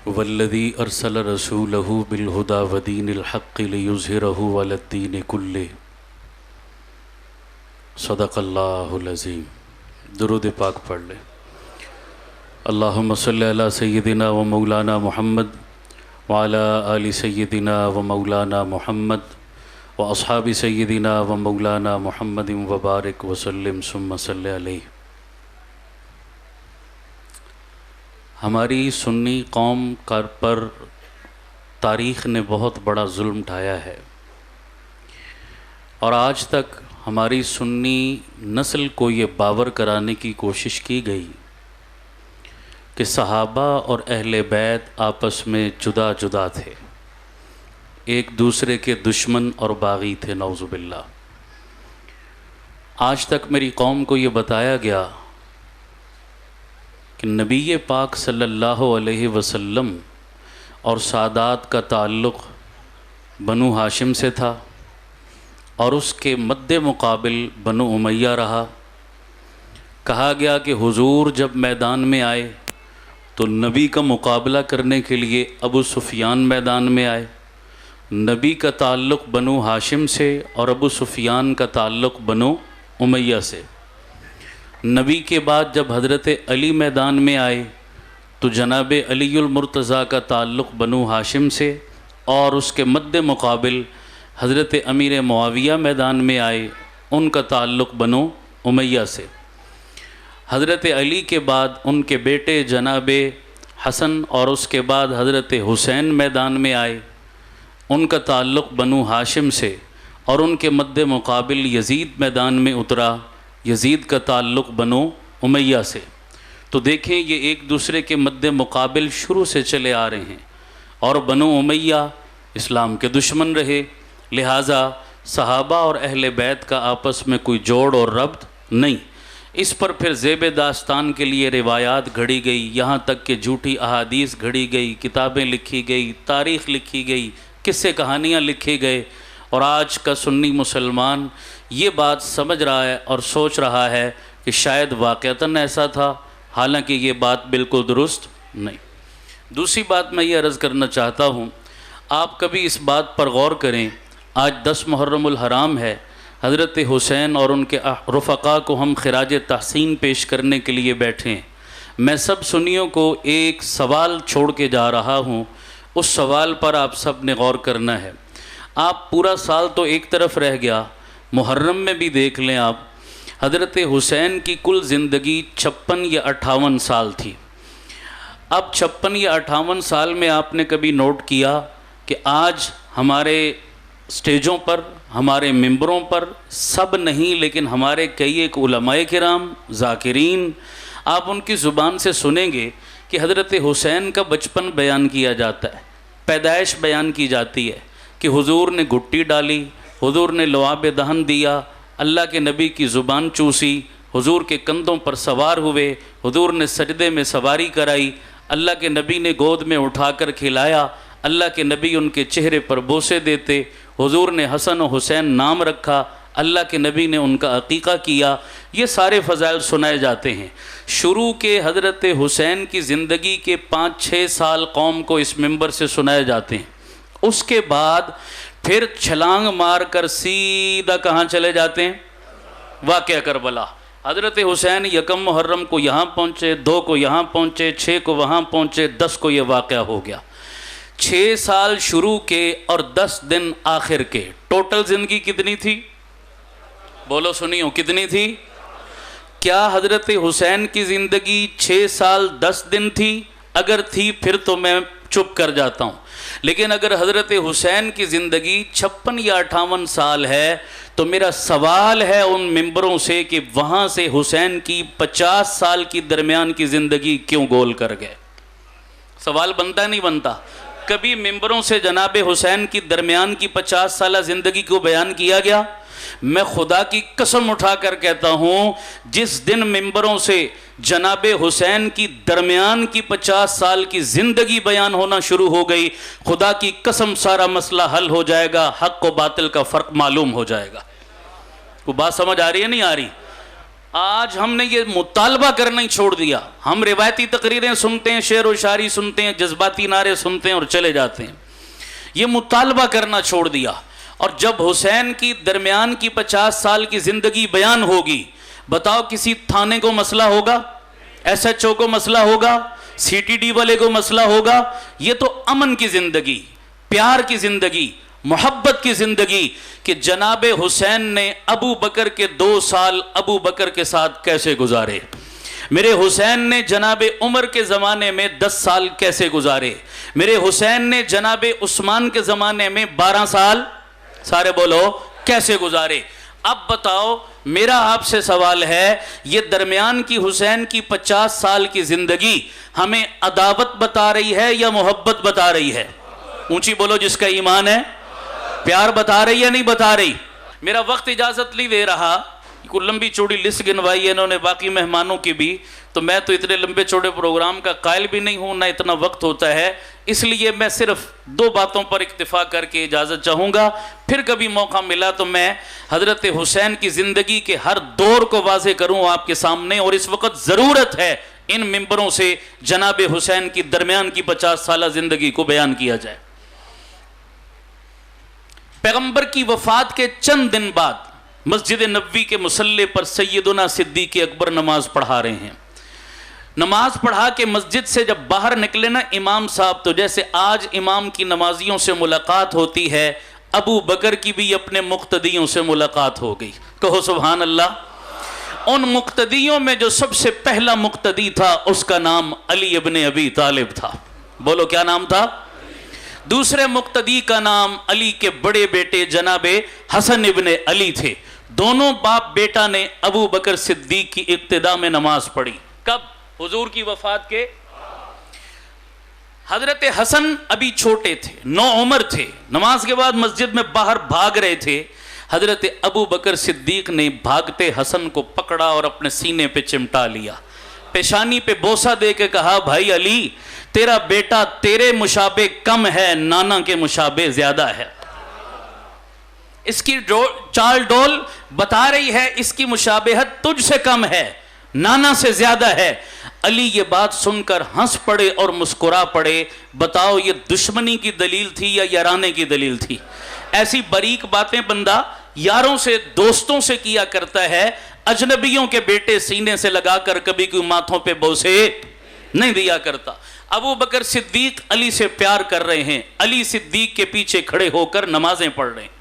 والذی ارسل رسولہ بالہدی ودین الحق لیظہرہ علی الدین کلہ صدق اللہ العظیم۔ درود پاک پڑھ لیں۔ اللہم صلی علی سیدنا و مولانا محمد وعلی آل سیدنا و مولانا محمد و اصحاب سیدنا و مولانا محمد وبارک وسلم ثم صلی علیہ۔ ہماری سنی قوم پر تاریخ نے بہت بڑا ظلم ڈھایا ہے، اور آج تک ہماری سنی نسل کو یہ باور کرانے کی کوشش کی گئی کہ صحابہ اور اہل بیت آپس میں جدا جدا تھے، ایک دوسرے کے دشمن اور باغی تھے، نعوذ باللہ۔ آج تک میری قوم کو یہ بتایا گیا کہ نبی پاک صلی اللہ علیہ وسلم اور سادات کا تعلق بنو ہاشم سے تھا، اور اس کے مد مقابل بنو امیہ رہا۔ کہا گیا کہ حضور جب میدان میں آئے تو نبی کا مقابلہ کرنے کے لیے ابو سفیان میدان میں آئے۔ نبی کا تعلق بنو ہاشم سے اور ابو سفیان کا تعلق بنو امیہ سے۔ نبی کے بعد جب حضرت علی میدان میں آئے تو جناب علی المرتضیٰ کا تعلق بنو ہاشم سے، اور اس کے مد مقابل حضرت امیر معاویہ میدان میں آئے، ان کا تعلق بنو امیہ سے۔ حضرت علی کے بعد ان کے بیٹے جناب حسن اور اس کے بعد حضرت حسین میدان میں آئے، ان کا تعلق بنو ہاشم سے، اور ان کے مد مقابل یزید میدان میں اترا، یزید کا تعلق بنو امیہ سے۔ تو دیکھیں یہ ایک دوسرے کے مد مقابل شروع سے چلے آ رہے ہیں، اور بنو امیہ اسلام کے دشمن رہے، لہٰذا صحابہ اور اہل بیت کا آپس میں کوئی جوڑ اور ربط نہیں۔ اس پر پھر زیب داستان کے لیے روایات گھڑی گئی، یہاں تک کہ جھوٹی احادیث گھڑی گئی، کتابیں لکھی گئی، تاریخ لکھی گئی، قصے کہانیاں لکھے گئے، اور آج کا سنی مسلمان یہ بات سمجھ رہا ہے اور سوچ رہا ہے کہ شاید واقعتاً ایسا تھا، حالانکہ یہ بات بالکل درست نہیں۔ دوسری بات میں یہ عرض کرنا چاہتا ہوں، آپ کبھی اس بات پر غور کریں، آج 10 محرم الحرام ہے، حضرت حسین اور ان کے رفقا کو ہم خراج تحسین پیش کرنے کے لیے بیٹھے ہیں۔ میں سب سنیوں کو ایک سوال چھوڑ کے جا رہا ہوں، اس سوال پر آپ سب نے غور کرنا ہے۔ آپ پورا سال تو ایک طرف رہ گیا، محرم میں بھی دیکھ لیں آپ، حضرت حسین کی کل زندگی 56 یا 58 سال تھی۔ اب 56 یا 58 سال میں آپ نے کبھی نوٹ کیا کہ آج ہمارے سٹیجوں پر، ہمارے ممبروں پر، سب نہیں لیکن ہمارے کئی ایک علماء کرام، ذاکرین، آپ ان کی زبان سے سنیں گے کہ حضرت حسین کا بچپن بیان کیا جاتا ہے، پیدائش بیان کی جاتی ہے کہ حضور نے گھٹی ڈالی، حضور نے لعاب دہن دیا، اللہ کے نبی کی زبان چوسی، حضور کے کندھوں پر سوار ہوئے، حضور نے سجدے میں سواری کرائی، اللہ کے نبی نے گود میں اٹھا کر کھلایا، اللہ کے نبی ان کے چہرے پر بوسے دیتے، حضور نے حسن و حسین نام رکھا، اللہ کے نبی نے ان کا عقیقہ کیا۔ یہ سارے فضائل سنائے جاتے ہیں۔ شروع کے حضرت حسین کی زندگی کے 5-6 سال قوم کو اس ممبر سے سنائے جاتے ہیں۔ اس کے بعد پھر چھلانگ مار کر سیدھا کہاں چلے جاتے ہیں؟ واقعہ کربلا۔ حضرت حسین 1 محرم کو یہاں پہنچے، 2 کو یہاں پہنچے، 6 کو وہاں پہنچے، 10 کو یہ واقعہ ہو گیا۔ 6 سال شروع کے اور 10 دن آخر کے، ٹوٹل زندگی کتنی تھی؟ بولو سنیو، کتنی تھی؟ کیا حضرت حسین کی زندگی 6 سال 10 دن تھی؟ اگر تھی پھر تو میں چپ کر جاتا ہوں، لیکن اگر حضرت حسین کی زندگی 56 یا 58 سال ہے تو میرا سوال ہے ان ممبروں سے کہ وہاں سے حسین کی 50 سال کی درمیان کی زندگی کیوں گول کر گئے؟ سوال بنتا نہیں بنتا؟ کبھی ممبروں سے جناب حسین کی درمیان کی 50 سالہ زندگی کو بیان کیا گیا؟ میں خدا کی قسم اٹھا کر کہتا ہوں، جس دن ممبروں سے جناب حسین کی درمیان کی 50 سال کی زندگی بیان ہونا شروع ہو گئی، خدا کی قسم سارا مسئلہ حل ہو جائے گا، حق و باطل کا فرق معلوم ہو جائے گا۔ وہ بات سمجھ آ رہی ہے نہیں آ رہی؟ آج ہم نے یہ مطالبہ کرنا ہی چھوڑ دیا. ہم روایتی تقریریں سنتے ہیں, شعر و شاعری سنتے ہیں, جذباتی نعرے سنتے ہیں اور چلے جاتے ہیں. یہ مطالبہ کرنا چھوڑ دیا. اور جب حسین کی درمیان کی 50 سال کی زندگی بیان ہوگی, بتاؤ کسی تھانے کو مسئلہ ہوگا, ایس ایچ او کو مسئلہ ہوگا, سی ٹی ڈی والے کو مسئلہ ہوگا؟ یہ تو امن کی زندگی, پیار کی زندگی, محبت کی زندگی کہ جناب حسین نے ابو بکر کے 2 سال ابو بکر کے ساتھ کیسے گزارے, میرے حسین نے جناب عمر کے زمانے میں 10 سال کیسے گزارے, میرے حسین نے جناب عثمان کے زمانے میں 12 سال, سارے بولو, کیسے گزارے. اب بتاؤ, میرا آپ سے سوال ہے, یہ درمیان کی حسین کی 50 سال کی زندگی ہمیں عداوت بتا رہی ہے یا محبت بتا رہی ہے؟ اونچی بولو جس کا ایمان ہے. پیار بتا رہی یا نہیں بتا رہی؟ میرا وقت اجازت نہیں دے رہا, کوئی لمبی چوڑی لسٹ گنوائی ہے انہوں نے باقی مہمانوں کی بھی, تو میں تو اتنے لمبے چوڑے پروگرام کا قائل بھی نہیں ہوں, نہ اتنا وقت ہوتا ہے. اس لیے میں صرف 2 باتوں پر اکتفا کر کے اجازت چاہوں گا. پھر کبھی موقع ملا تو میں حضرت حسین کی زندگی کے ہر دور کو واضح کروں آپ کے سامنے. اور اس وقت ضرورت ہے ان ممبروں سے جناب حسین کی درمیان کی 50 سالہ زندگی کو بیان کیا جائے. پیغمبر کی وفات کے چند دن بعد مسجد نبوی کے مصلی پر سیدنا صدیق اکبر نماز پڑھا رہے ہیں. نماز پڑھا کے مسجد سے جب باہر نکلے نا امام صاحب, تو جیسے آج امام کی نمازیوں سے ملاقات ہوتی ہے, ابو بکر کی بھی اپنے مقتدیوں سے ملاقات ہو گئی. کہو سبحان اللہ. ان مقتدیوں میں جو سب سے پہلا مقتدی تھا اس کا نام علی ابن ابی طالب تھا. بولو کیا نام تھا؟ دوسرے مقتدی کا نام علی کے بڑے بیٹے جناب حسن ابن علی تھے. دونوں باپ بیٹا نے ابو بکر صدیق کی ابتدا میں نماز پڑھی. کب؟ حضور کی وفات کے. حضرت حسن ابھی چھوٹے تھے, 9 عمر تھے, نماز کے بعد مسجد میں باہر بھاگ رہے تھے. حضرت ابو بکر صدیق نے بھاگتے حسن کو پکڑا اور اپنے سینے پہ چمٹا لیا, پیشانی پہ بوسہ دے کے کہا, بھائی علی, تیرا بیٹا تیرے مشابہ کم ہے, نانا کے مشابہ زیادہ ہے. اس کی چال ڈول بتا رہی ہے اس کی مشابہت تجھ سے کم ہے, نانا سے زیادہ ہے. علی یہ بات سن کر ہنس پڑے اور مسکرا پڑے. بتاؤ یہ دشمنی کی دلیل تھی یا یارانے کی دلیل تھی؟ ایسی باریک باتیں بندہ یاروں سے, دوستوں سے کیا کرتا ہے, اجنبیوں کے بیٹے سینے سے لگا کر کبھی کوئی ماتھوں پہ بوسے نہیں دیا کرتا. ابو بکر صدیق علی سے پیار کر رہے ہیں, علی صدیق کے پیچھے کھڑے ہو کر نمازیں پڑھ رہے ہیں.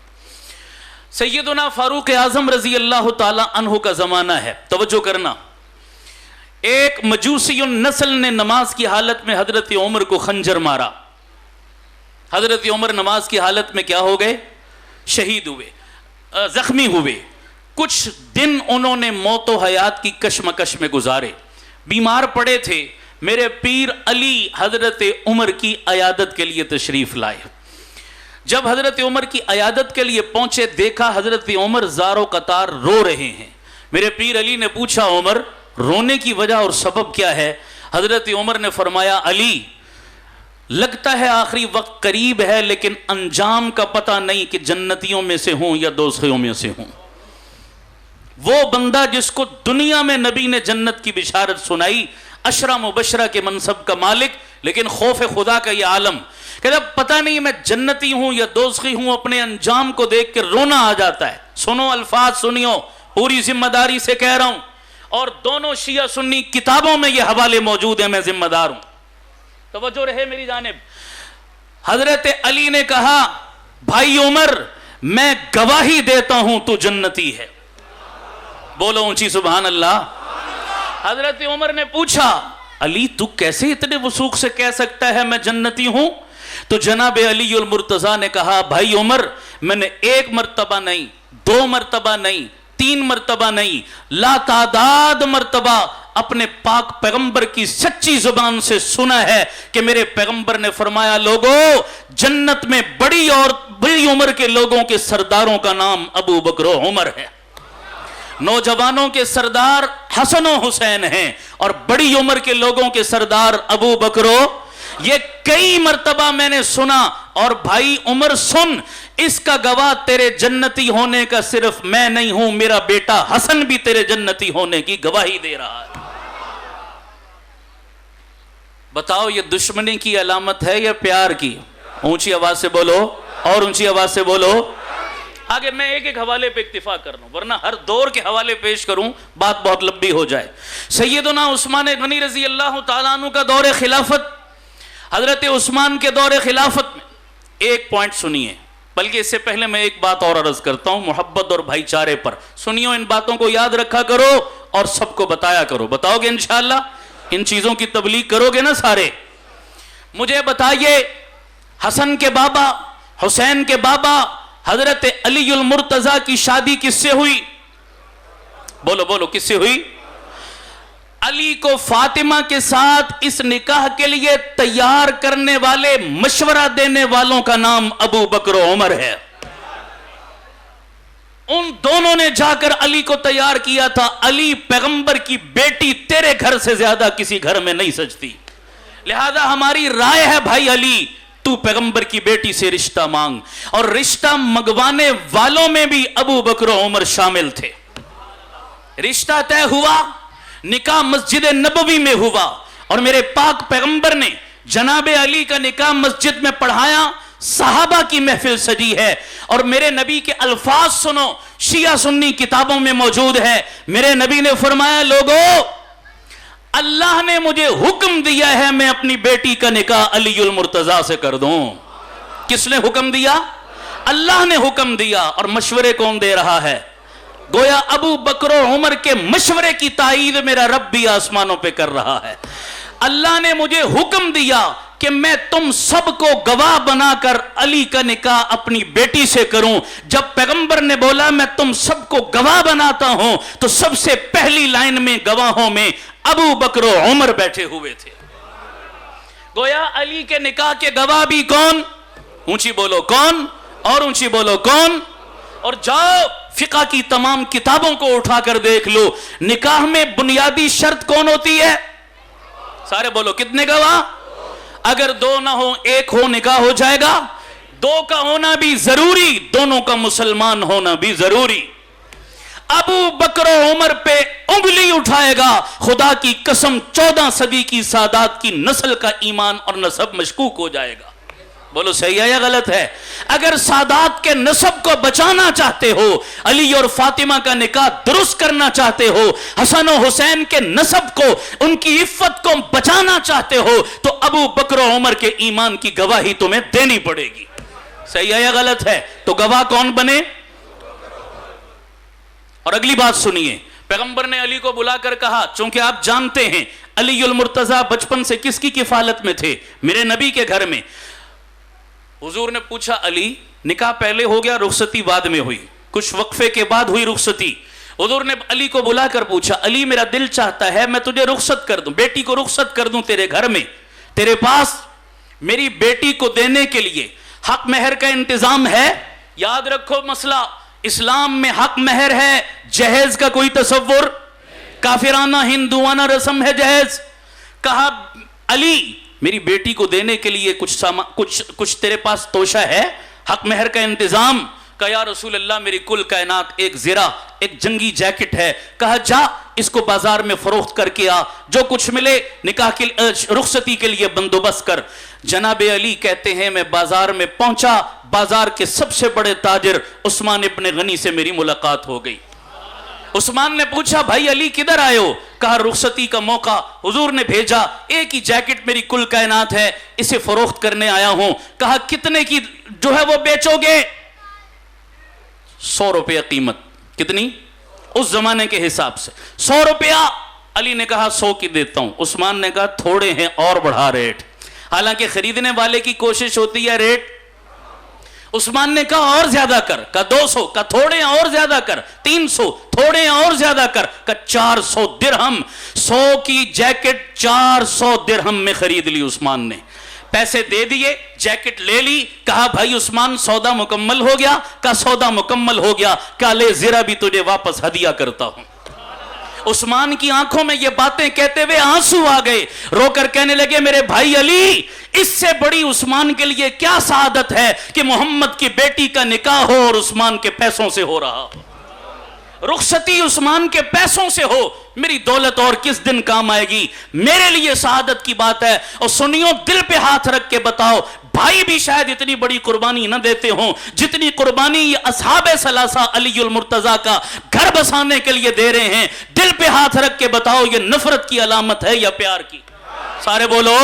سیدنا فاروق اعظم رضی اللہ تعالی عنہ کا زمانہ ہے. توجہ کرنا, ایک مجوسی نسل نے نماز کی حالت میں حضرت عمر کو خنجر مارا. حضرت عمر نماز کی حالت میں کیا ہو گئے؟ شہید ہوئے, زخمی ہوئے. کچھ دن انہوں نے موت و حیات کی کشمکش میں گزارے, بیمار پڑے تھے. میرے پیر علی حضرت عمر کی عیادت کے لیے تشریف لائے. جب حضرت عمر کی عیادت کے لیے پہنچے, دیکھا حضرت عمر زار و قطار رو رہے ہیں. میرے پیر علی نے پوچھا, عمر رونے کی وجہ اور سبب کیا ہے؟ حضرت عمر نے فرمایا, علی لگتا ہے آخری وقت قریب ہے, لیکن انجام کا پتہ نہیں کہ جنتیوں میں سے ہوں یا دوزخیوں میں سے ہوں. وہ بندہ جس کو دنیا میں نبی نے جنت کی بشارت سنائی, عشرہ مبشرہ کے منصب کا مالک, لیکن خوف خدا کا یہ عالم کہ جب پتہ نہیں میں جنتی ہوں یا دوزخی ہوں, اپنے انجام کو دیکھ کے رونا آ جاتا ہے. سنو الفاظ سنیو, پوری ذمہ داری سے کہہ رہا ہوں, اور دونوں شیعہ سنی کتابوں میں یہ حوالے موجود ہیں, میں ذمہ دار ہوں. توجہ رہے میری جانب. حضرت علی نے کہا, بھائی عمر میں گواہی دیتا ہوں تو جنتی ہے. بولو اونچی سبحان اللہ. حضرت عمر نے پوچھا, علی تو کیسے اتنے وثوق سے کہہ سکتا ہے میں جنتی ہوں؟ تو جناب علی المرتضیٰ نے کہا, بھائی عمر میں نے 1 مرتبہ نہیں, 2 مرتبہ نہیں, 3 مرتبہ نہیں, لا تعداد مرتبہ اپنے پاک پیغمبر کی سچی زبان سے سنا ہے کہ میرے پیغمبر نے فرمایا, لوگوں جنت میں بڑی اور بڑی عمر کے لوگوں کے سرداروں کا نام ابو بکر و عمر ہے. نوجوانوں کے سردار حسن و حسین ہیں, اور بڑی عمر کے لوگوں کے سردار ابو بکر و. یہ کئی مرتبہ میں نے سنا. اور بھائی عمر سن, اس کا گواہ تیرے جنتی ہونے کا صرف میں نہیں ہوں، میرا بیٹا حسن بھی تیرے جنتی ہونے کی گواہی دے رہا ہے۔ بتاؤ یہ دشمنی کی علامت ہے یا پیار کی؟ اونچی آواز سے بولو، اور اونچی آواز سے بولو۔ آگے میں ایک ایک حوالے پہ اکتفا کر لوں، ورنہ ہر دور کے حوالے پیش کروں بات بہت لمبی ہو جائے۔ سیدنا عثمان غنی رضی اللہ تعالیٰ عنہ کا دور خلافت، حضرت عثمان کے دور خلافت میں ایک پوائنٹ سنیے، بلکہ اس سے پہلے میں ایک بات اور عرض کرتا ہوں محبت اور بھائی چارے پر سنیو، ان باتوں کو یاد رکھا کرو اور سب کو بتایا کرو۔ بتاؤ گے انشاءاللہ؟ ان چیزوں کی تبلیغ کرو گے نا سارے؟ مجھے بتائیے، حسن کے بابا، حسین کے بابا حضرت علی المرتضیٰ کی شادی کس سے ہوئی؟ بولو بولو، کس سے ہوئی؟ علی کو فاطمہ کے ساتھ اس نکاح کے لیے تیار کرنے والے، مشورہ دینے والوں کا نام ابو بکر و عمر ہے۔ ان دونوں نے جا کر علی کو تیار کیا تھا، علی پیغمبر کی بیٹی تیرے گھر سے زیادہ کسی گھر میں نہیں سجتی، لہذا ہماری رائے ہے بھائی علی، تو پیغمبر کی بیٹی سے رشتہ مانگ۔ اور رشتہ منگوانے والوں میں بھی ابو بکر و عمر شامل تھے۔ رشتہ طے ہوا، نکاح مسجد نبوی میں ہوا، اور میرے پاک پیغمبر نے جناب علی کا نکاح مسجد میں پڑھایا، صحابہ کی محفل سجی ہے، اور میرے نبی کے الفاظ سنو، شیعہ سنی کتابوں میں موجود ہے۔ میرے نبی نے فرمایا، لوگو اللہ نے مجھے حکم دیا ہے میں اپنی بیٹی کا نکاح علی المرتضیٰ سے کر دوں۔ کس نے حکم دیا؟ اللہ نے حکم دیا۔ اور مشورے کون دے رہا ہے؟ گویا ابو بکر و عمر کے مشورے کی تائید میرا رب بھی آسمانوں پہ کر رہا ہے۔ اللہ نے مجھے حکم دیا کہ میں تم سب کو گواہ بنا کر علی کا نکاح اپنی بیٹی سے کروں۔ جب پیغمبر نے بولا میں تم سب کو گواہ بناتا ہوں، تو سب سے پہلی لائن میں گواہوں میں ابو بکر و عمر بیٹھے ہوئے تھے۔ گویا علی کے نکاح کے گواہ بھی کون؟ اونچی بولو کون، اور اونچی بولو کون۔ اور جاؤ فقہ کی تمام کتابوں کو اٹھا کر دیکھ لو، نکاح میں بنیادی شرط کون ہوتی ہے؟ سارے بولو، کتنے گواہ؟ اگر دو نہ ہو ایک ہو نکاح ہو جائے گا، دو کا ہونا بھی ضروری، دونوں کا مسلمان ہونا بھی ضروری۔ ابو بکر و عمر پہ انگلی اٹھائے گا، خدا کی قسم 14 صدی کی سادات کی نسل کا ایمان اور نسب مشکوک ہو جائے گا۔ بولو صحیح ہے یا غلط ہے؟ اگر سادات کے نسب کو بچانا چاہتے ہو، علی اور فاطمہ کا نکاح درست کرنا چاہتے ہو، حسن و حسین کے نسب کو، ان کی عفت کو بچانا چاہتے ہو، تو ابو بکر و عمر کے ایمان کی گواہی تمہیں دینی پڑے گی۔ صحیح ہے یا غلط ہے؟ تو گواہ کون بنے؟ اور اگلی بات سنیے، پیغمبر نے علی کو بلا کر کہا، چونکہ آپ جانتے ہیں علی المرتضیٰ بچپن سے کس کی کفالت میں تھے؟ میرے نبی کے گھر میں۔ حضور نے پوچھا، علی نکاح پہلے ہو گیا رخصتی بعد میں ہوئی؟ کچھ وقفے کے بعد ہوئی رخصتی۔ حضور نے علی کو بلا کر پوچھا، علی میرا دل چاہتا ہے میں تجھے رخصت کر دوں، بیٹی کو رخصت کر دوں تیرے گھر میں، تیرے پاس میری بیٹی کو دینے کے لیے حق مہر کا انتظام ہے؟ یاد رکھو مسئلہ، اسلام میں حق مہر ہے، جہیز کا کوئی تصور؟ کافرانہ ہندوانہ رسم ہے جہیز۔ کہا علی میری بیٹی کو دینے کے لیے کچھ تیرے پاس توشہ ہے، حق مہر کا انتظام؟ کہا یا رسول اللہ میری کل کائنات ایک زرہ، ایک جنگی جیکٹ ہے۔ کہا جا اس کو بازار میں فروخت کر کے آ، جو کچھ ملے نکاح کی رخصتی کے لیے بندوبست کر۔ جناب علی کہتے ہیں میں بازار میں پہنچا، بازار کے سب سے بڑے تاجر عثمان ابن غنی سے میری ملاقات ہو گئی۔ عثمان نے پوچھا بھائی علی کدھر آئے ہو؟ کہا رخصتی کا موقع حضور نے بھیجا، ایک ہی جیکٹ میری کل کائنات ہے، اسے فروخت کرنے آیا ہوں۔ کہا کتنے کی جو ہے وہ بیچو گے؟ 100 روپیہ قیمت۔ کتنی؟ اس زمانے کے حساب سے 100 روپیہ۔ علی نے کہا 100 کی دیتا ہوں۔ عثمان نے کہا تھوڑے ہیں اور بڑھا ریٹ، حالانکہ خریدنے والے کی کوشش ہوتی ہے ریٹ۔ عثمان نے کہا اور زیادہ کر، کہا 200، کہا تھوڑے اور زیادہ کر، 300، تھوڑے اور زیادہ کر، کہا 400 درہم۔ 100 کی جیکٹ 400 درہم میں خرید لی عثمان نے، پیسے دے دیے، جیکٹ لے لی۔ کہا بھائی عثمان سودا مکمل ہو گیا؟ کہا سودا مکمل ہو گیا۔ کہا لے زرہ بھی تجھے واپس ہدیہ کرتا ہوں۔ عثمان کی آنکھوں میں یہ باتیں کہتے ہوئے آنسو آ گئے، رو کر کہنے لگے میرے بھائی علی، اس سے بڑی عثمان کے لیے کیا سعادت ہے کہ محمد کی بیٹی کا نکاح ہو اور عثمان کے پیسوں سے ہو رہا ہو، رخصتی عثمان کے پیسوں سے ہو، میری دولت اور کس دن کام آئے گی، میرے لیے سعادت کی بات ہے۔ اور سنیو، دل پہ ہاتھ رکھ کے بتاؤ، بھائی بھی شاید اتنی بڑی قربانی نہ دیتے ہوں جتنی قربانی یہ اصحاب ثلاثہ علی المرتضیٰ کا گھر بسانے کے لیے دے رہے ہیں۔ دل پہ ہاتھ رکھ کے بتاؤ، یہ نفرت کی علامت ہے یا پیار کی؟ سارے بولو،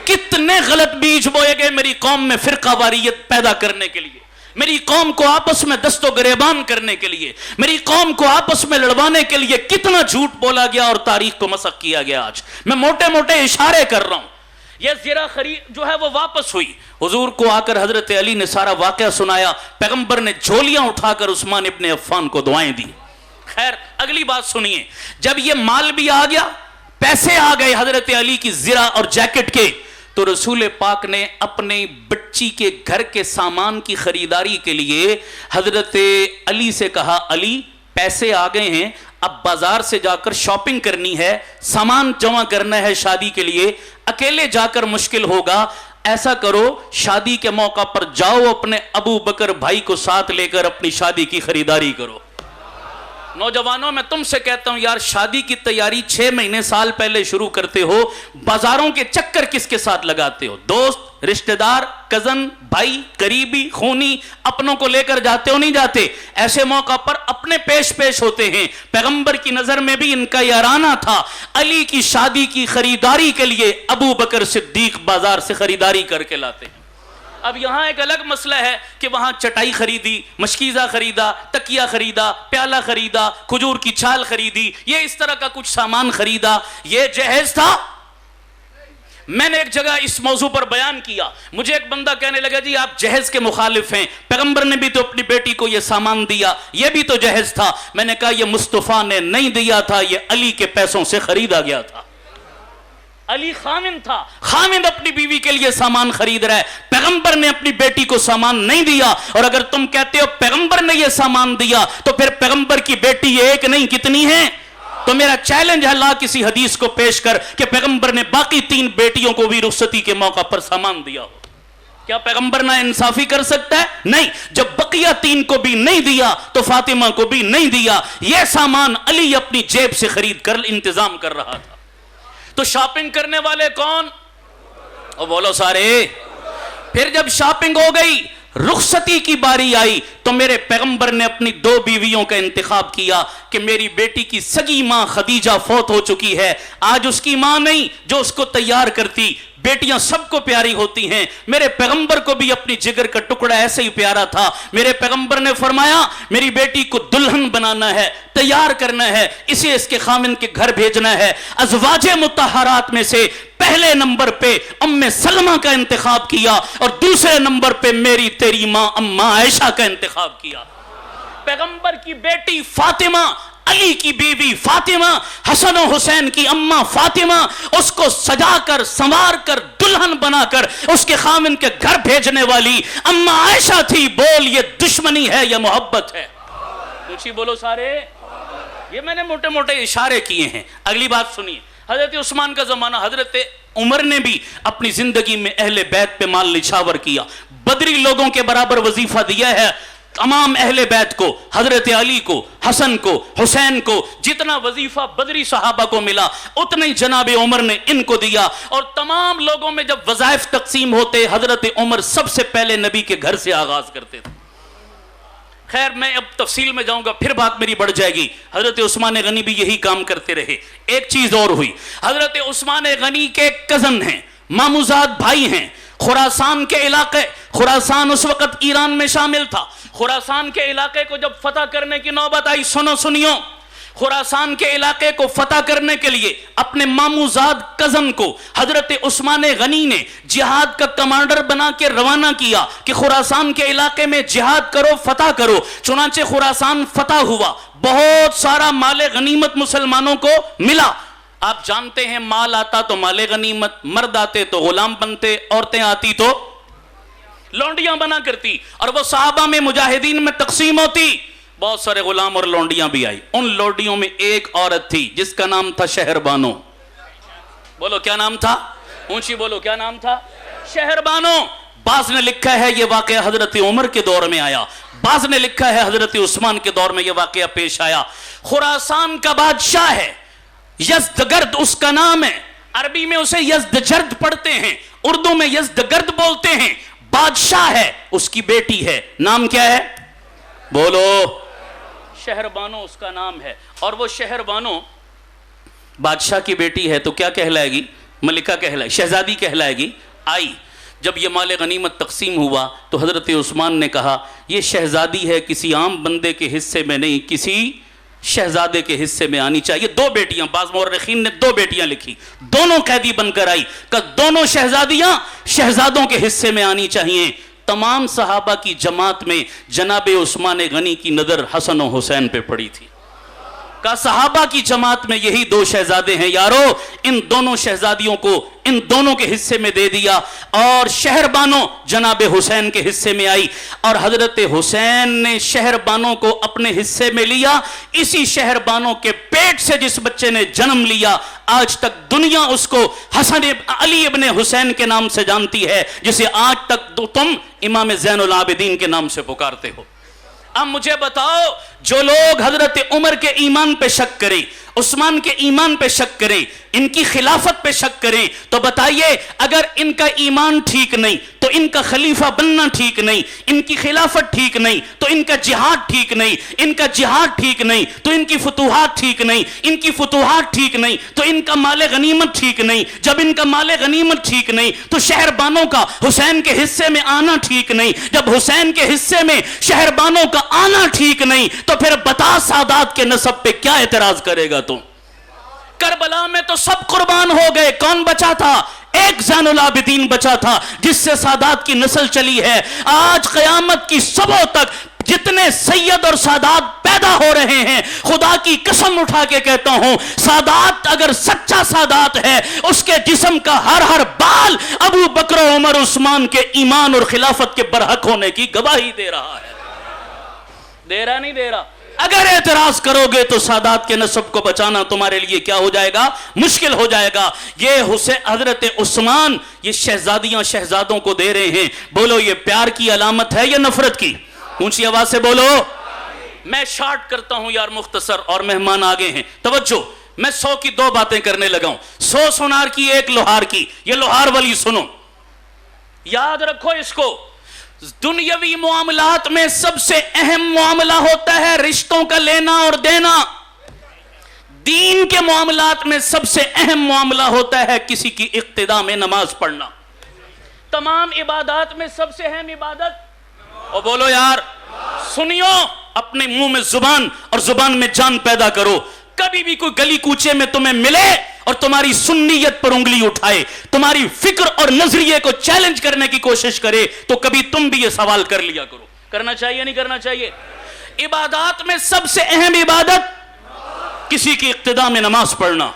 کتنے غلط بیج بوئے گئے میری قوم میں فرقہ واریت پیدا کرنے کے لیے، میری قوم کو آپس میں دست و گریبان کرنے کے لیے، میری قوم کو آپس میں لڑوانے کے لیے کتنا جھوٹ بولا گیا اور تاریخ کو مسخ کیا گیا۔ آج میں موٹے موٹے اشارے کر رہا ہوں۔ یہ زرہ خرید جو ہے وہ واپس ہوئی، حضور کو آ کر حضرت علی نے سارا واقعہ سنایا، پیغمبر نے جھولیاں اٹھا کر عثمان ابن عفان کو دعائیں دی۔ خیر، اگلی بات سنیے، جب یہ مال بھی آ گیا، پیسے آ گئے حضرت علی کی زرہ اور جیکٹ کے، تو رسول پاک نے اپنے بچی کے گھر کے سامان کی خریداری کے لیے حضرت علی سے کہا، علی پیسے آ گئے ہیں، اب بازار سے جا کر شاپنگ کرنی ہے، سامان جمع کرنا ہے شادی کے لیے، اکیلے جا کر مشکل ہوگا، ایسا کرو شادی کے موقع پر جاؤ اپنے ابو بکر بھائی کو ساتھ لے کر اپنی شادی کی خریداری کرو۔ نوجوانوں میں تم سے کہتا ہوں یار، شادی کی تیاری 6 مہینے سال پہلے شروع کرتے ہو، بازاروں کے چکر کس کے ساتھ لگاتے ہو؟ دوست، رشتہ دار، کزن، بھائی، قریبی، خونی، اپنوں کو لے کر جاتے ہو؟ نہیں جاتے۔ ایسے موقع پر اپنے پیش ہوتے ہیں۔ پیغمبر کی نظر میں بھی ان کا یارانہ تھا، علی کی شادی کی خریداری کے لیے ابو بکر صدیق بازار سے خریداری کر کے لاتے ہیں۔ اب یہاں ایک الگ مسئلہ ہے کہ وہاں چٹائی خریدی، مشکیزہ خریدا، تکیہ خریدا، پیالہ خریدا، کھجور کی چھال خریدی، یہ اس طرح کا کچھ سامان خریدا، یہ جہیز تھا؟ میں نے ایک جگہ اس موضوع پر بیان کیا، مجھے ایک بندہ کہنے لگا جی آپ جہیز کے مخالف ہیں، پیغمبر نے بھی تو اپنی بیٹی کو یہ سامان دیا، یہ بھی تو جہیز تھا۔ میں نے کہا یہ مصطفیٰ نے نہیں دیا تھا، یہ علی کے پیسوں سے خریدا گیا تھا۔ علی خامن تھا، خامن اپنی بیوی کے لیے سامان خرید رہا ہے، پیغمبر نے اپنی بیٹی کو سامان نہیں دیا۔ اور اگر تم کہتے ہو پیغمبر نے یہ سامان دیا تو پھر پیغمبر کی بیٹی ایک نہیں کتنی ہیں؟ تو میرا چیلنج ہے، لا کسی حدیث کو پیش کر کہ پیغمبر نے باقی 3 بیٹیوں کو بھی رخصتی کے موقع پر سامان دیا ہو۔ کیا پیغمبر نا انصافی کر سکتا ہے؟ نہیں۔ جب بقیہ 3 کو بھی نہیں دیا تو فاطمہ کو بھی نہیں دیا۔ یہ سامان علی اپنی جیب سے خرید کر انتظام کر رہا تھا۔ تو شاپنگ کرنے والے کون؟ او بولو سارے۔ پھر جب شاپنگ ہو گئی، رخصتی کی باری آئی، تو میرے پیغمبر نے اپنی 2 بیویوں کا انتخاب کیا کہ میری بیٹی کی سگی ماں خدیجہ فوت ہو چکی ہے، آج اس کی ماں نہیں جو اس کو تیار کرتی۔ بیٹیاں سب کو پیاری ہوتی ہیں، میرے پیغمبر کو بھی اپنی جگر کا ٹکڑا ایسے ہی پیارا تھا۔ میرے پیغمبر نے فرمایا میری بیٹی کو دلہن بنانا ہے، تیار کرنا ہے، اسے اس کے خامن کے گھر بھیجنا ہے۔ ازواج مطہرات میں سے پہلے نمبر پہ ام سلمہ کا انتخاب کیا اور دوسرے نمبر پہ میری تیری ماں اماں عائشہ کا انتخاب کیا۔ پیغمبر کی بیٹی فاطمہ، علی کی بیوی فاطمہ، حسن و حسین کی اماں فاطمہ، اس کو سجا کر سنوار کر دلہن بنا کر اس کے خامن کے گھر بھیجنے والی اماں عائشہ تھی۔ بول یہ دشمنی ہے یا محبت ہے؟ کچھ ہی بولو سارے۔ یہ میں نے موٹے موٹے اشارے کیے ہیں۔ اگلی بات سنیے، حضرت عثمان کا زمانہ، حضرت عمر نے بھی اپنی زندگی میں اہل بیت پہ مال نچھاور کیا، بدری لوگوں کے برابر وظیفہ دیا ہے۔ تمام اہل بیت کو، حضرت علی کو، حسن کو، حسین کو جتنا وظیفہ بدری صحابہ کو ملا اتنا ہی جناب عمر نے ان کو دیا۔ اور تمام لوگوں میں جب وظائف تقسیم ہوتے حضرت عمر سب سے پہلے نبی کے گھر سے آغاز کرتے تھے۔ خیر میں اب تفصیل میں جاؤں گا، پھر بات میری بڑھ جائے گی۔ حضرت عثمان غنی بھی یہی کام کرتے رہے۔ ایک چیز اور ہوئی، حضرت عثمان غنی کے کزن ہیں، ماموزاد بھائی ہیں، خراسان کے علاقے، خراسان اس وقت ایران میں شامل تھا، خراسان کے علاقے کو جب فتح کرنے کی نوبت آئی، سنیو، خراسان کے علاقے کو فتح کرنے کے لیے اپنے ماموزاد کزن کو حضرت عثمان غنی نے جہاد کا کمانڈر بنا کے روانہ کیا کہ خراسان کے علاقے میں جہاد کرو، فتح کرو۔ چنانچہ خراسان فتح ہوا، بہت سارا مال غنیمت مسلمانوں کو ملا۔ آپ جانتے ہیں مال آتا تو مال غنیمت، مرد آتے تو غلام بنتے، عورتیں آتی تو لونڈیاں بنا کرتی، اور وہ صحابہ میں مجاہدین میں تقسیم ہوتی۔ بہت سارے غلام اور لونڈیاں بھی آئی. ان لونڈیوں میں ایک عورت تھی جس کا نام تھا شہر بانو. بولو کیا نام تھا؟ اونچی بولو کیا نام تھا؟ شہر بانو. بعض نے لکھا ہے یہ واقعہ حضرت عمر کے دور میں آیا, بعض نے لکھا ہے حضرت عثمان کے دور میں یہ واقعہ پیش آیا. خراسان کا بادشاہ ہے, یزدگرد اس کا نام ہے, عربی میں اسے یزدجرد پڑھتے ہیں, اردو میں یزدگرد بولتے ہیں. بادشاہ ہے, اس کی بیٹی ہے, نام کیا ہے؟ بولو. شہر بانو اس کا نام ہے. اور وہ شہر بانو بادشاہ کی بیٹی ہے تو کیا کہلائے گی؟ ملکہ کہلائے, شہزادی کہلائے گی. آئی جب یہ مال غنیمت تقسیم ہوا تو حضرت عثمان نے کہا یہ شہزادی ہے, کسی عام بندے کے حصے میں نہیں, کسی شہزادے کے حصے میں آنی چاہیے. دو بیٹیاں, بعض مورخین نے دو بیٹیاں لکھی, دونوں قیدی بن کر آئی کہ دونوں شہزادیاں شہزادوں کے حصے میں آنی چاہیے. تمام صحابہ کی جماعت میں جناب عثمان غنی کی نظر حسن و حسین پہ پڑی تھی. کہ صحابہ کی جماعت میں یہی دو شہزادے ہیں یارو, ان دونوں شہزادیوں کو ان دونوں کے حصے میں دے دیا. اور شہر بانو جناب حسین کے حصے میں آئی اور حضرت حسین نے شہر بانو کو اپنے حصے میں لیا. اسی شہر بانو کے پیٹ سے جس بچے نے جنم لیا آج تک دنیا اس کو علی ابن حسین کے نام سے جانتی ہے, جسے آج تک تم امام زین العابدین کے نام سے پکارتے ہو. اب مجھے بتاؤ, جو لوگ حضرت عمر کے ایمان پہ شک کریں, عثمان کے ایمان پہ شک کریں, ان کی خلافت پہ شک کریں, تو بتائیے اگر ان کا ایمان ٹھیک نہیں تو ان کا خلیفہ بننا ٹھیک نہیں, ان کی خلافت ٹھیک نہیں تو ان کا جہاد ٹھیک نہیں, ان کا جہاد ٹھیک نہیں تو ان کی فتوحات ٹھیک نہیں, ان کی فتوحات ٹھیک نہیں تو ان کا مال غنیمت ٹھیک نہیں. جب ان کا مال غنیمت ٹھیک نہیں تو شہر بانوں کا حسین کے حصے میں آنا ٹھیک نہیں. جب حسین کے حصے میں شہر بانوں کا آنا ٹھیک نہیں تو پھر بتا سادات کے نسب پہ کیا اعتراض کرے گا تو؟ کربلا میں تو سب قربان ہو گئے, کون بچا تھا؟ ایک زین العابدین بچا تھا جس سے سادات کی نسل چلی ہے. آج قیامت کی صبح تک جتنے سید اور سادات پیدا ہو رہے ہیں, خدا کی قسم اٹھا کے کہتا ہوں, سادات اگر سچا سادات ہے اس کے جسم کا ہر بال ابو بکر و عمر عثمان کے ایمان اور خلافت کے برحق ہونے کی گواہی دے رہا ہے. دے رہا نہیں دے رہا؟ اگر اعتراض کرو گے تو سادات کے نسب کو بچانا تمہارے لیے کیا ہو جائے گا؟ مشکل ہو جائے گا. یہ حضرت عثمان یہ شہزادیاں شہزادوں کو دے رہے ہیں. بولو یہ پیار کی علامت ہے یا نفرت کی؟ اونچی آواز سے بولو. میں شارٹ کرتا ہوں یار, مختصر, اور مہمان آگے ہیں, توجہ. میں 100 کی 2 باتیں کرنے لگا ہوں, 100 سونار کی 1 لوہار کی. یہ لوہار والی سنو, یاد رکھو اس کو. دنیاوی معاملات میں سب سے اہم معاملہ ہوتا ہے رشتوں کا لینا اور دینا. دین کے معاملات میں سب سے اہم معاملہ ہوتا ہے کسی کی اقتداء میں نماز پڑھنا. تمام عبادات میں سب سے اہم عبادت, اور بولو یار, سنیو, اپنے منہ میں زبان اور زبان میں جان پیدا کرو. کبھی بھی کوئی گلی کوچے میں تمہیں ملے اور تمہاری سنیت پر انگلی اٹھائے, تمہاری فکر اور نظریے کو چیلنج کرنے کی کوشش کرے, تو کبھی تم بھی یہ سوال کر لیا کرو, کرنا چاہیے نہیں کرنا چاہیے؟ عبادات میں سب سے اہم عبادت کسی کی اقتداء میں نماز پڑھنا.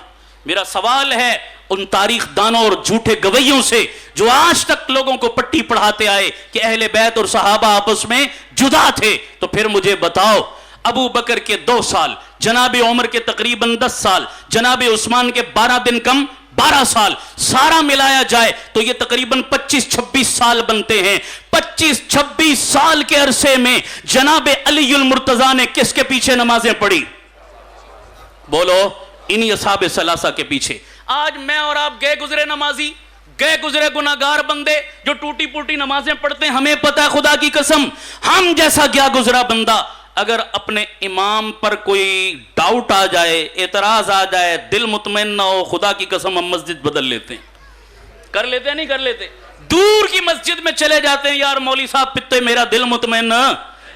میرا سوال ہے ان تاریخ دانوں اور جھوٹے گویوں سے جو آج تک لوگوں کو پٹی پڑھاتے آئے کہ اہل بیت اور صحابہ آپس میں جدا تھے, تو پھر مجھے بتاؤ, ابو بکر کے 2 سال, جناب عمر کے تقریباً 10 سال, جناب عثمان کے 12 دن کم 12 سال, سارا ملایا جائے تو یہ تقریباً 25-26 سال بنتے ہیں. 25-26 سال کے عرصے میں جناب علی المرتضیٰ نے کس کے پیچھے نمازیں پڑھی؟ بولو, انہی اصحاب ثلاثہ کے پیچھے. آج میں اور آپ گئے گزرے نمازی, گئے گزرے گناہگار بندے جو ٹوٹی پوٹی نمازیں پڑھتے ہیں, ہمیں پتہ ہے خدا کی قسم, ہم جیسا گیا گزرا بندہ اگر اپنے امام پر کوئی ڈاؤٹ آ جائے, اعتراض آ جائے, دل مطمئن نہ ہو, خدا کی قسم ہم مسجد بدل لیتے ہیں. کر لیتے ہیں نہیں کر لیتے؟ دور کی مسجد میں چلے جاتے ہیں, یار مولوی صاحب پتے میرا دل مطمئن,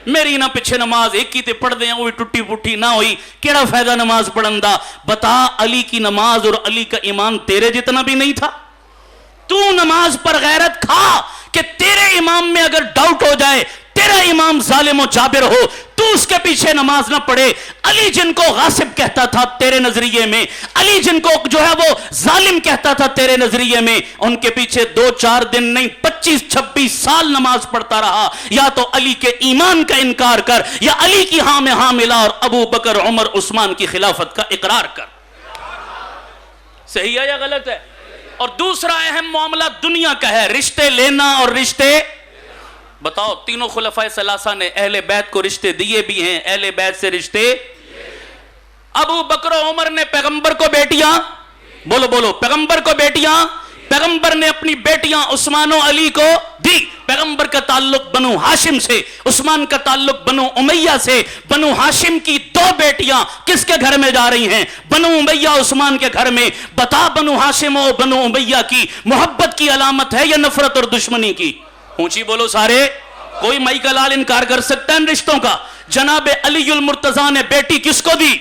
میری نہ پچھے نماز ایک ہی تے پڑھ دیں, وہی ٹوٹی پوٹی نہ ہوئی, کیڑا فائدہ نماز پڑھن دا؟ بتا, علی کی نماز اور علی کا ایمان تیرے جتنا بھی نہیں تھا. تو نماز پر غیرت کھا کہ تیرے امام میں اگر ڈاؤٹ ہو جائے, تیرا امام ظالم و جابر ہو, تو اس کے پیچھے نماز نہ پڑھے. علی جن کو غاصب کہتا تھا تیرے نظریے میں, علی جن کو جو ہے وہ ظالم کہتا تھا تیرے نظریے میں, ان کے پیچھے 2-4 دن نہیں 25-26 سال نماز پڑھتا رہا، یا تو علی کے ایمان کا انکار کر، یا علی کی ہاں میں ہاں ملا اور ابو بکر عمر عثمان کی خلافت کا اقرار کر۔ صحیح ہے یا غلط ہے؟ اور دوسرا اہم معاملہ دنیا کا ہے، رشتے لینا اور رشتے، بتاؤ تینوں خلفائے ثلاثہ نے اہل بیت کو رشتے دیے بھی ہیں، اہل بیت سے رشتے۔ ابو بکر و عمر نے پیغمبر کو بیٹیاں، بولو بولو، پیغمبر کو بیٹیاں، پیغمبر نے اپنی بیٹیاں عثمان و علی کو دی۔ پیغمبر کا تعلق بنو ہاشم سے، عثمان کا تعلق بنو امیہ سے۔ بنو ہاشم کی 2 بیٹیاں کس کے گھر میں جا رہی ہیں؟ بنو امیہ عثمان کے گھر میں۔ بتا بنو ہاشم و بنو امیہ کی محبت کی علامت ہے یا نفرت اور دشمنی کی؟ اونچی بولو سارے، کوئی مائی کا لال انکار کر سکتا ہے ان رشتوں کا؟ جناب علی المرتضیٰ نے بیٹی کس کو دی؟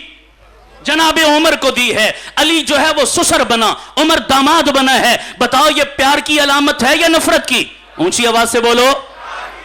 جناب عمر کو دی ہے۔ علی جو ہے وہ سسر بنا، عمر داماد بنا ہے۔ بتاؤ یہ پیار کی علامت ہے یا نفرت کی؟ اونچی آواز سے بولو،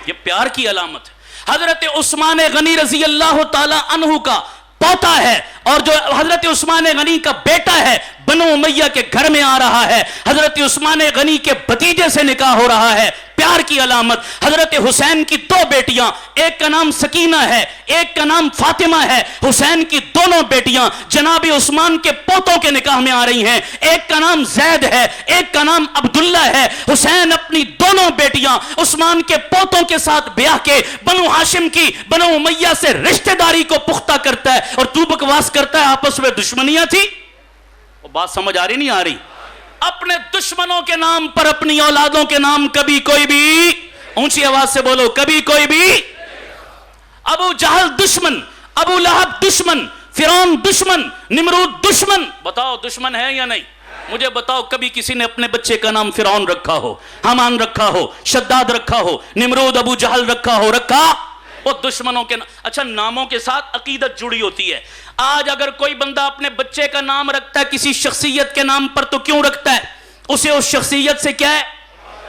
یہ پیار کی علامت ہے۔ حضرت عثمان غنی رضی اللہ تعالی عنہ کا پوتا ہے، اور جو حضرت عثمان غنی کا بیٹا ہے بنو امیہ کے گھر میں آ رہا ہے، حضرت عثمان غنی کے بھتیجے سے نکاح ہو رہا ہے، پیار کی علامت۔ حضرت حسین کی 2 بیٹیاں، ایک کا نام سکینہ ہے، ایک کا نام فاطمہ ہے۔ حسین کی دونوں بیٹیاں جناب عثمان کے پوتوں کے نکاح میں آ رہی ہیں، ایک کا نام زید ہے، ایک کا نام عبداللہ ہے۔ حسین اپنی دونوں بیٹیاں عثمان کے پوتوں کے ساتھ بیاہ کے بنو ہاشم کی، بنو امیہ سے رشتہ داری کو پختہ کرتا ہے، اور تو بکواس کرتا ہے آپس میں دشمنیاں تھی۔ وہ بات سمجھ آ رہی نہیں آ رہی؟ اپنے دشمنوں کے نام پر اپنی اولادوں کے نام کبھی کوئی بھی، اونچی آواز سے بولو، کبھی کوئی بھی۔ ابو جہل دشمن، ابو لہب دشمن، فرعون دشمن، نمرود دشمن۔ بتاؤ دشمن ہے یا نہیں؟ مجھے بتاؤ کبھی کسی نے اپنے بچے کا نام فرعون رکھا ہو، حامان رکھا ہو، شداد رکھا ہو، نمرود ابو جہل رکھا ہو؟ رکھا؟ وہ دشمنوں کے اچھا ناموں کے ساتھ عقیدت جڑی ہوتی ہے۔ آج اگر کوئی بندہ اپنے بچے کا نام رکھتا ہے کسی شخصیت کے نام پر تو کیوں رکھتا ہے؟ اسے اس شخصیت سے کیا ہے؟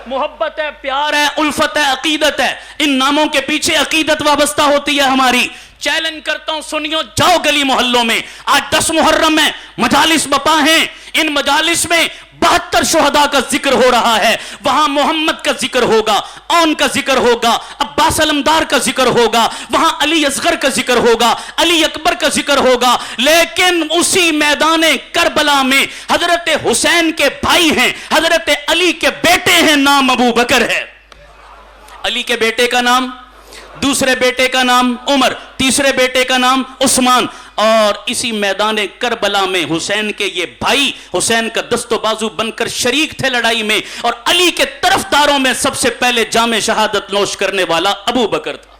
محبت ہے، پیار ہے، الفت ہے، عقیدت ہے۔ ان ناموں کے پیچھے عقیدت وابستہ ہوتی ہے ہماری۔ چیلنج کرتا ہوں سنیو، جاؤ گلی محلوں میں، آج 10 محرم ہے، مجالس بپا ہیں، ان مجالس میں 72 شہداء کا ذکر ہو رہا ہے۔ وہاں محمد کا ذکر ہوگا، اون کا ذکر ہوگا، عباس علمدار کا ذکر ہوگا، وہاں علی اصغر کا ذکر ہوگا، علی اکبر کا ذکر ہوگا۔ لیکن اسی میدان کربلا میں حضرت حسین کے بھائی ہیں، حضرت علی کے بیٹے ہیں، نام ابو بکر ہے۔ علی کے بیٹے کا نام، دوسرے بیٹے کا نام عمر، تیسرے بیٹے کا نام عثمان۔ اور اسی میدان کربلا میں حسین کے یہ بھائی حسین کا دست و بازو بن کر شریک تھے لڑائی میں، اور علی کے طرفداروں میں سب سے پہلے جام شہادت نوش کرنے والا ابو بکر تھا۔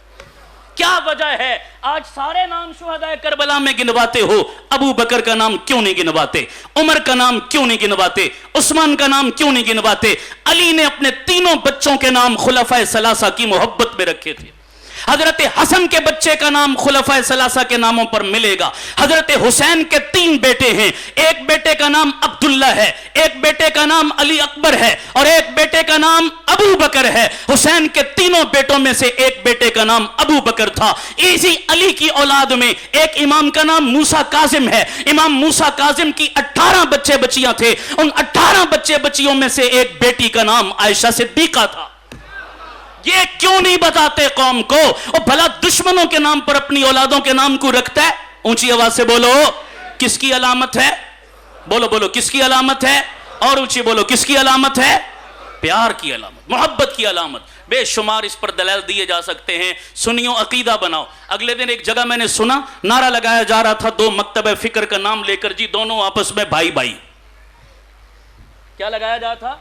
کیا وجہ ہے آج سارے نام شہداء کربلا میں گنواتے ہو، ابو بکر کا نام کیوں نہیں گنواتے؟ عمر کا نام کیوں نہیں گنواتے؟ عثمان کا نام کیوں نہیں گنواتے؟ علی نے اپنے تینوں بچوں کے نام خلفائے ثلاثہ کی محبت میں رکھے تھے۔ حضرت حسن کے بچے کا نام خلفائے ثلاثہ کے ناموں پر ملے گا۔ حضرت حسین کے 3 بیٹے ہیں، ایک بیٹے کا نام عبداللہ ہے، ایک بیٹے کا نام علی اکبر ہے، اور ایک بیٹے کا نام ابو بکر ہے۔ حسین کے تینوں بیٹوں میں سے ایک بیٹے کا نام ابو بکر تھا۔ اسی علی کی اولاد میں ایک امام کا نام موسیٰ کاظم ہے۔ امام موسیٰ کاظم کی 18 بچے بچیاں تھے، ان 18 بچے بچیوں میں سے ایک بیٹی کا نام عائشہ صدیقہ تھا۔ یہ کیوں نہیں بتاتے قوم کو؟ اور بھلا دشمنوں کے نام پر اپنی اولادوں کے نام کو رکھتا ہے؟ اونچی آواز سے بولو، کس کی علامت ہے؟ بولو بولو، کس کی علامت ہے؟ اور اونچی بولو، کس کی علامت ہے؟ پیار کی علامت، محبت کی علامت۔ بے شمار اس پر دلائل دیے جا سکتے ہیں۔ سنیو، عقیدہ بناؤ۔ اگلے دن ایک جگہ میں نے سنا نعرہ لگایا جا رہا تھا 2 مکتبہ فکر کا نام لے کر، جی دونوں آپس میں بھائی بھائی۔ کیا لگایا جا تھا؟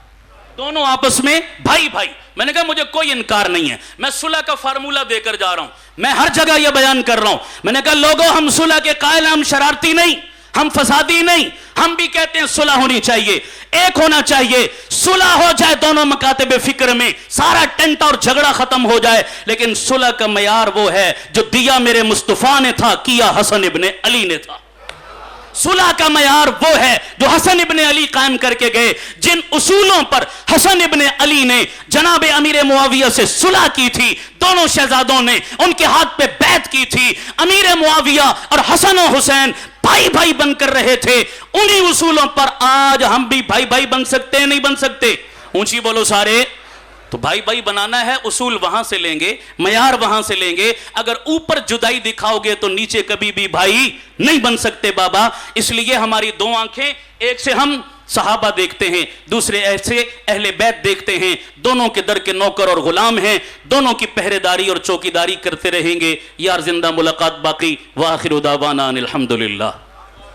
دونوں آپس میں بھائی بھائی۔ میں نے کہا مجھے کوئی انکار نہیں ہے، میں صلح کا فارمولہ دے کر جا رہا ہوں، میں ہر جگہ یہ بیان کر رہا ہوں۔ میں نے کہا لوگوں، ہم صلح کے قائل ہیں، ہم شرارتی نہیں، ہم فسادی نہیں، ہم بھی کہتے ہیں صلح ہونی چاہیے، ایک ہونا چاہیے، صلح ہو جائے دونوں مکاتب فکر میں، سارا ٹنٹ اور جھگڑا ختم ہو جائے۔ لیکن صلح کا معیار وہ ہے جو دیا میرے مصطفیٰ نے تھا، کیا حسن ابن علی نے تھا۔ صلح کا معیار وہ ہے جو حسن ابن علی قائم کر کے گئے، جن اصولوں پر حسن ابن علی نے جناب امیر معاویہ سے صلح کی تھی، دونوں شہزادوں نے ان کے ہاتھ پہ بیعت کی تھی۔ امیر معاویہ اور حسن و حسین بھائی بھائی بن کر رہے تھے، انہی اصولوں پر آج ہم بھی بھائی بھائی بن سکتے ہیں، نہیں بن سکتے؟ اونچی بولو سارے۔ تو بھائی بھائی بنانا ہے، اصول وہاں سے لیں گے، معیار وہاں سے لیں گے. اگر اوپر جدائی دکھاؤ گے تو نیچے کبھی بھی بھائی نہیں بن سکتے بابا. اس لیے ہماری دو آنکھیں، ایک سے ہم صحابہ دیکھتے ہیں، دوسرے ایسے اہل بیت دیکھتے ہیں، دونوں کے در کے نوکر اور غلام ہیں، دونوں کی پہرے داری اور چوکیداری کرتے رہیں گے. یار زندہ ملاقات باقی. وآخر دعوانا ان الحمدللہ.